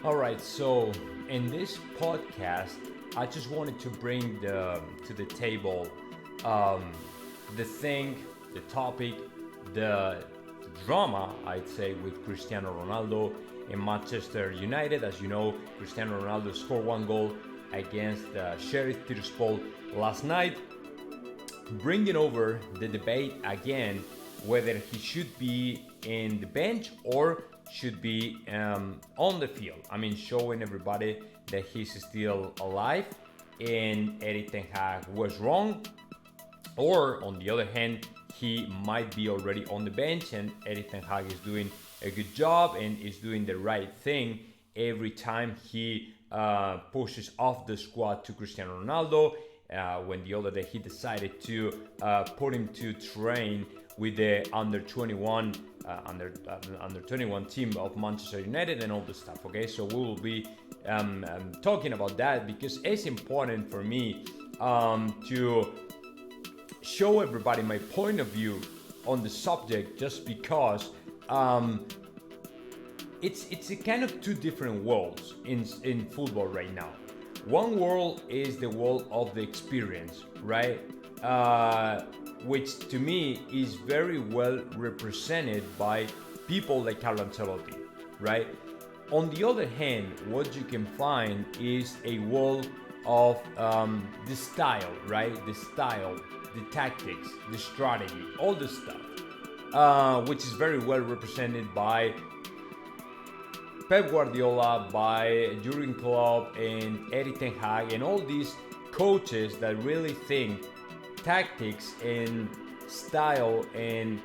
All right, so in this podcast, I just wanted to bring to the table um, the thing, the topic, the drama, I'd say, with Cristiano Ronaldo in Manchester United. As you know, Cristiano Ronaldo scored one goal against Sheriff Tiraspol last night, bringing over the debate again whether he should be in the bench or should be on the field. I mean, showing everybody that he's still alive and Eric Ten Hag was wrong. Or on the other hand, he might be already on the bench and Eric Ten Hag is doing a good job and is doing the right thing every time he pushes off the squad to Cristiano Ronaldo. When the other day he decided to put him to train with the under 21 team of Manchester United and all the stuff. Okay, so we will be talking about that because it's important for me to show everybody my point of view on the subject, just because it's a kind of two different worlds in football right now. One world is the world of the experience, right? Which to me is very well represented by people like Carlo Ancelotti, right? On the other hand, what you can find is a world of the style, right? The style, the tactics, the strategy, all the stuff, which is very well represented by Pep Guardiola, by Jurgen Klopp and Eric Ten Hag and all these coaches that really think tactics and style and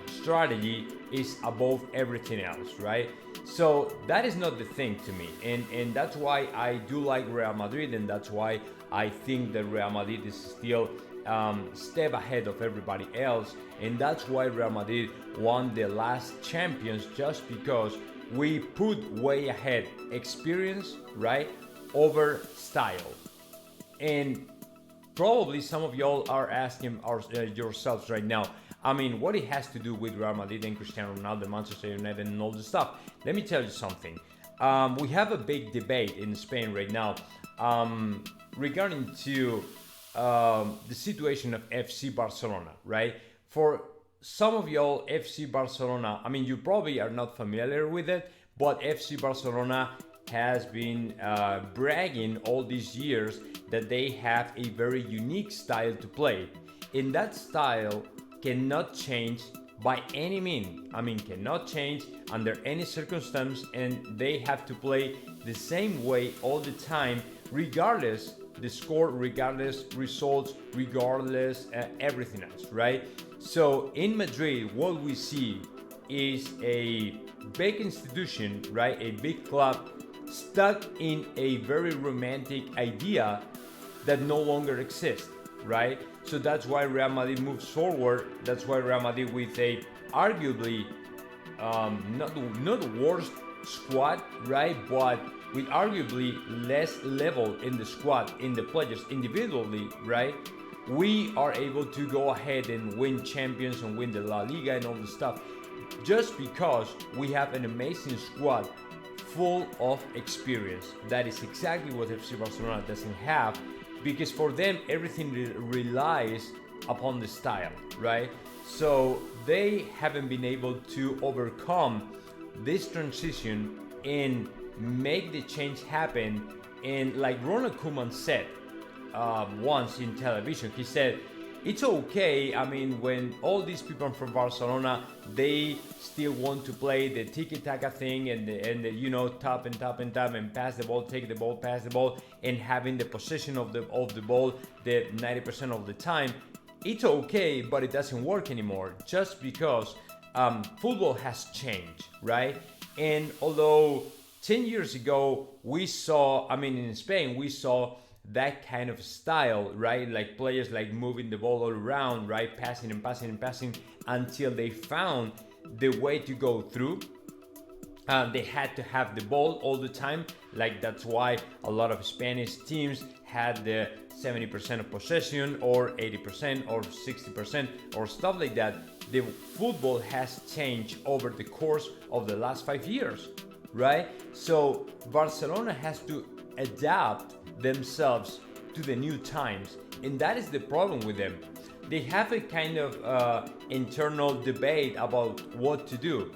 strategy is above everything else, right? So that is not the thing to me, and that's why I do like Real Madrid, and that's why I think that Real Madrid is still step ahead of everybody else, and that's why Real Madrid won the last champions, just because we put way ahead experience, right, over style. And probably some of y'all are asking yourselves right now, I mean, what it has to do with Real Madrid and Cristiano Ronaldo, Manchester United, and all this stuff. Let me tell you something. We have a big debate in Spain right now regarding to the situation of FC Barcelona, right? For some of y'all, FC Barcelona, I mean, you probably are not familiar with it, but FC Barcelona has been bragging all these years that they have a very unique style to play. And that style cannot change by any means. I mean, cannot change under any circumstance, and they have to play the same way all the time, regardless the score, regardless results, regardless everything else, right? So in Madrid, what we see is a big institution, right? A big club stuck in a very romantic idea that no longer exists, right? So that's why Real Madrid moves forward. That's why Real Madrid, with a arguably not the worst squad, right? But with arguably less level in the squad, in the players individually, right? We are able to go ahead and win champions and win the La Liga and all the stuff, just because we have an amazing squad full of experience. That is exactly what FC Barcelona doesn't have, because for them everything relies upon the style, right? So they haven't been able to overcome this transition and make the change happen. And like Ronald Koeman said once in television, he said, it's okay, I mean, when all these people from Barcelona, they still want to play the tiki-taka thing and the you know, tap and pass the ball, take the ball, pass the ball, and having the possession of the ball the 90% of the time. It's okay, but it doesn't work anymore, just because football has changed, right? And although 10 years ago we saw, I mean, in Spain we saw that kind of style, right? Like players like moving the ball all around, right? Passing until they found the way to go through. They had to have the ball all the time. Like that's why a lot of Spanish teams had the 70% of possession or 80% or 60% or stuff like that. The football has changed over the course of the last 5 years. right? So Barcelona has to adapt themselves to the new times, and that is the problem with them. They have a kind of internal debate about what to do.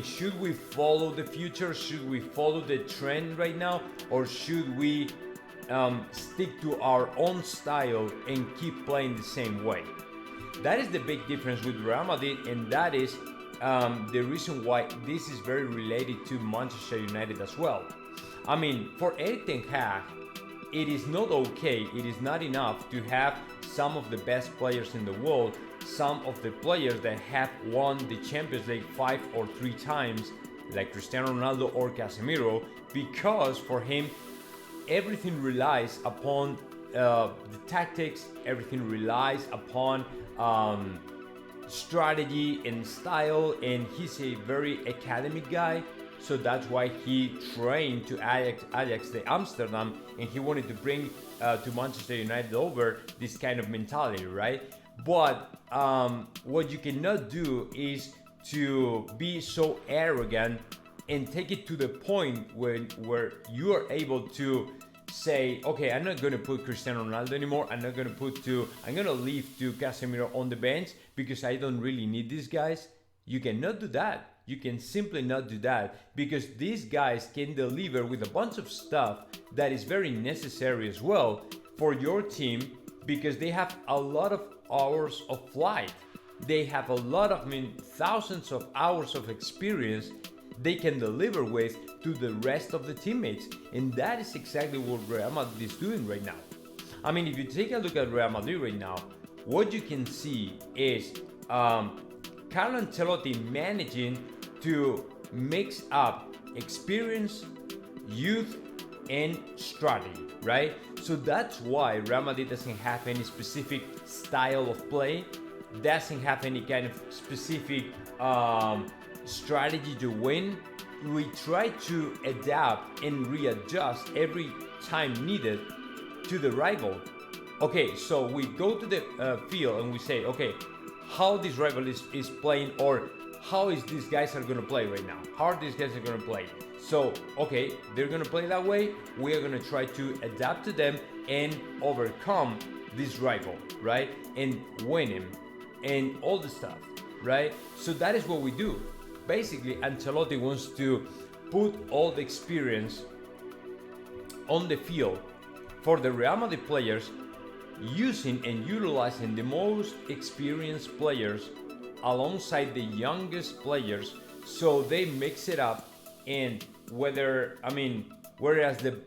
Should we follow the future? Should we follow the trend right now? Or should we stick to our own style and keep playing the same way? That is the big difference with Real Madrid, and that is the reason why this is very related to Manchester United as well. I mean, for Erik ten Hag, it is not okay, it is not enough to have some of the best players in the world, some of the players that have won the Champions League 5 or 3 times, like Cristiano Ronaldo or Casemiro, because for him, everything relies upon the tactics, everything relies upon strategy and style, and he's a very academic guy. So that's why he trained to Ajax de Amsterdam, and he wanted to bring to Manchester United over this kind of mentality, right? But what you cannot do is to be so arrogant and take it to the point where you are able to say, okay, I'm not going to put Cristiano Ronaldo anymore. I'm going to leave to Casemiro on the bench because I don't really need these guys. You cannot do that. You can simply not do that, because these guys can deliver with a bunch of stuff that is very necessary as well for your team, because they have a lot of hours of flight. They have a lot of, thousands of hours of experience they can deliver with to the rest of the teammates. And that is exactly what Real Madrid is doing right now. I mean, if you take a look at Real Madrid right now, what you can see is Carlo Ancelotti managing to mix up experience, youth, and strategy, right? So that's why Real Madrid doesn't have any specific style of play, doesn't have any kind of specific strategy to win. We try to adapt and readjust every time needed to the rival. Okay, so we go to the field and we say, okay, how this rival is playing, or how is these guys are going to play right now? How are these guys are going to play? So, okay, they're going to play that way. We are going to try to adapt to them and overcome this rival, right? And win him and all the stuff, right? So that is what we do. Basically, Ancelotti wants to put all the experience on the field for the Real Madrid players, using and utilizing the most experienced players alongside the youngest players, so they mix it up. And whereas the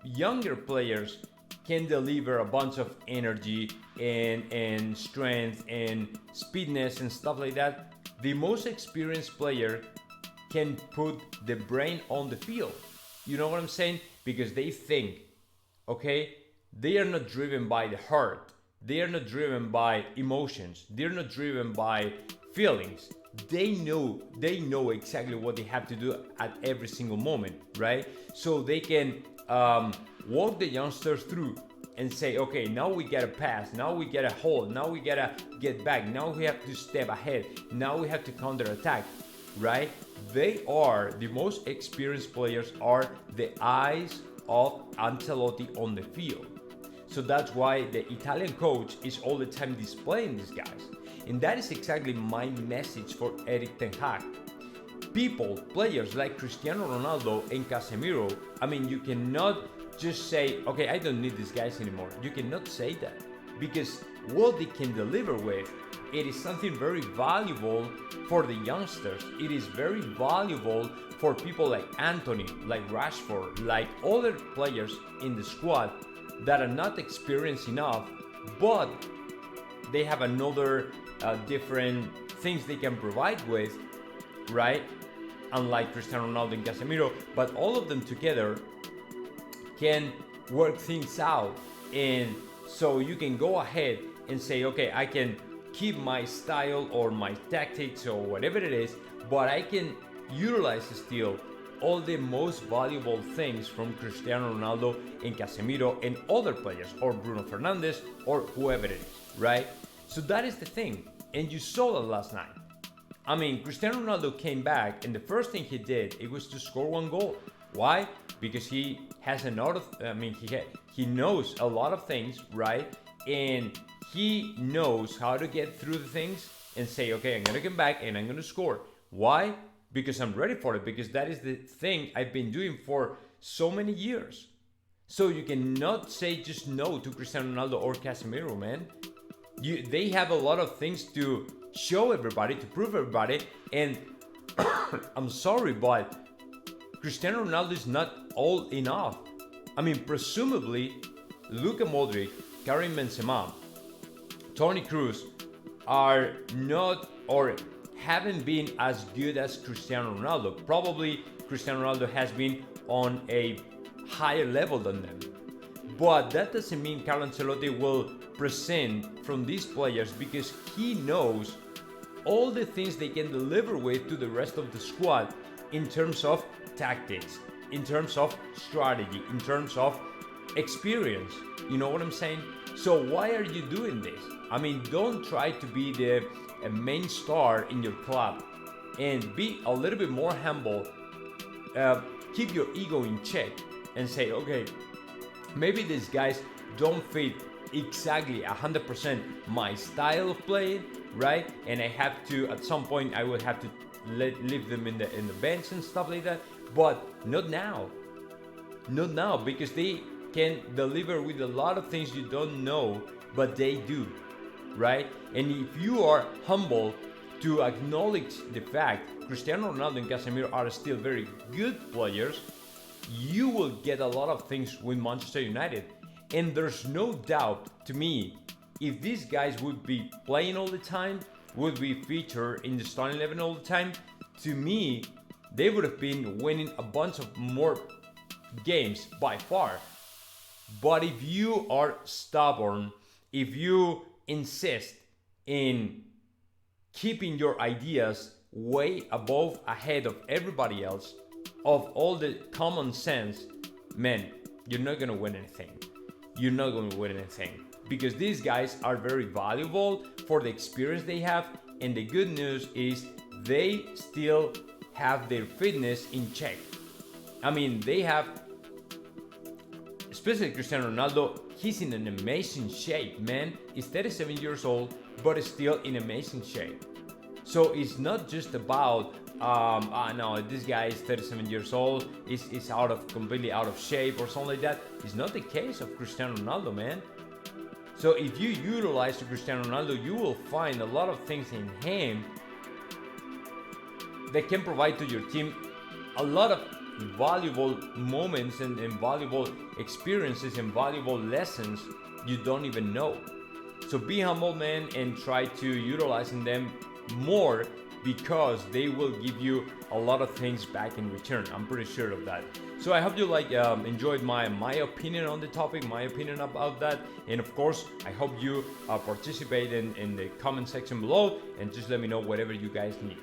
younger players can deliver a bunch of energy and strength and speedness and stuff like that, the most experienced player can put the brain on the field. You know what I'm saying? Because they think, okay, they are not driven by the heart. They are not driven by emotions. They're not driven by feelings. They know exactly what they have to do at every single moment, right? So they can walk the youngsters through and say, okay, now we gotta pass, now we gotta hold, now we gotta get back, now we have to step ahead, now we have to counter attack, right? They are the most experienced players, are the eyes of Ancelotti on the field. So that's why the Italian coach is all the time displaying these guys. And that is exactly my message for Erik ten Hag. Players like Cristiano Ronaldo and Casemiro, you cannot just say, okay, I don't need these guys anymore. You cannot say that, because what they can deliver with, it is something very valuable for the youngsters. It is very valuable for people like Anthony, like Rashford, like other players in the squad that are not experienced enough, but they have another different things they can provide with, right? Unlike Cristiano Ronaldo and Casemiro, but all of them together can work things out. And so you can go ahead and say, okay, I can keep my style or my tactics or whatever it is, but I can utilize still all the most valuable things from Cristiano Ronaldo and Casemiro and other players, or Bruno Fernandes, or whoever it is, right? So that is the thing. And you saw that last night. I mean, Cristiano Ronaldo came back, and the first thing he did it was to score one goal. Why? Because he has he knows a lot of things, right? And he knows how to get through the things and say, okay, I'm gonna come back and I'm gonna score. Why? Because I'm ready for it. Because that is the thing I've been doing for so many years. So you cannot say just no to Cristiano Ronaldo or Casemiro, man. They have a lot of things to show everybody, to prove everybody, and I'm sorry, but Cristiano Ronaldo is not all enough. I mean, presumably, Luka Modric, Karim Benzema, Toni Kroos are not or haven't been as good as Cristiano Ronaldo. Probably Cristiano Ronaldo has been on a higher level than them. But that doesn't mean Carlo Ancelotti will present from these players, because he knows all the things they can deliver with to the rest of the squad in terms of tactics, in terms of strategy, in terms of experience. You know what I'm saying? So why are you doing this? I mean, don't try to be the main star in your club, and be a little bit more humble. Keep your ego in check and say, okay, maybe these guys don't fit exactly 100% my style of playing, right? And I have to, at some point, I will have to leave them in the bench and stuff like that. But not now, because they can deliver with a lot of things you don't know, but they do, right? And if you are humble to acknowledge the fact Cristiano Ronaldo and Casemiro are still very good players, you will get a lot of things with Manchester United. And there's no doubt to me, if these guys would be playing all the time, would be featured in the starting 11 all the time, to me, they would have been winning a bunch of more games by far. But if you are stubborn, if you insist in keeping your ideas way above ahead of everybody else, of all the common sense, man, you're not gonna win anything. You're not gonna win anything. Because these guys are very valuable for the experience they have, and the good news is they still have their fitness in check. I mean, they have, especially Cristiano Ronaldo, he's in an amazing shape, man. He's 37 years old, but is still in amazing shape. So it's not just about, no, this guy is 37 years old, is completely out of shape or something like that. It's not the case of Cristiano Ronaldo, man. So if you utilize Cristiano Ronaldo, you will find a lot of things in him that can provide to your team a lot of valuable moments and valuable experiences and valuable lessons you don't even know. So be humble, man, and try to utilizing them more, because they will give you a lot of things back in return. I'm pretty sure of that. So I hope you enjoyed my opinion on the topic, my opinion about that. And of course, I hope you participate in the comment section below, and just let me know whatever you guys need.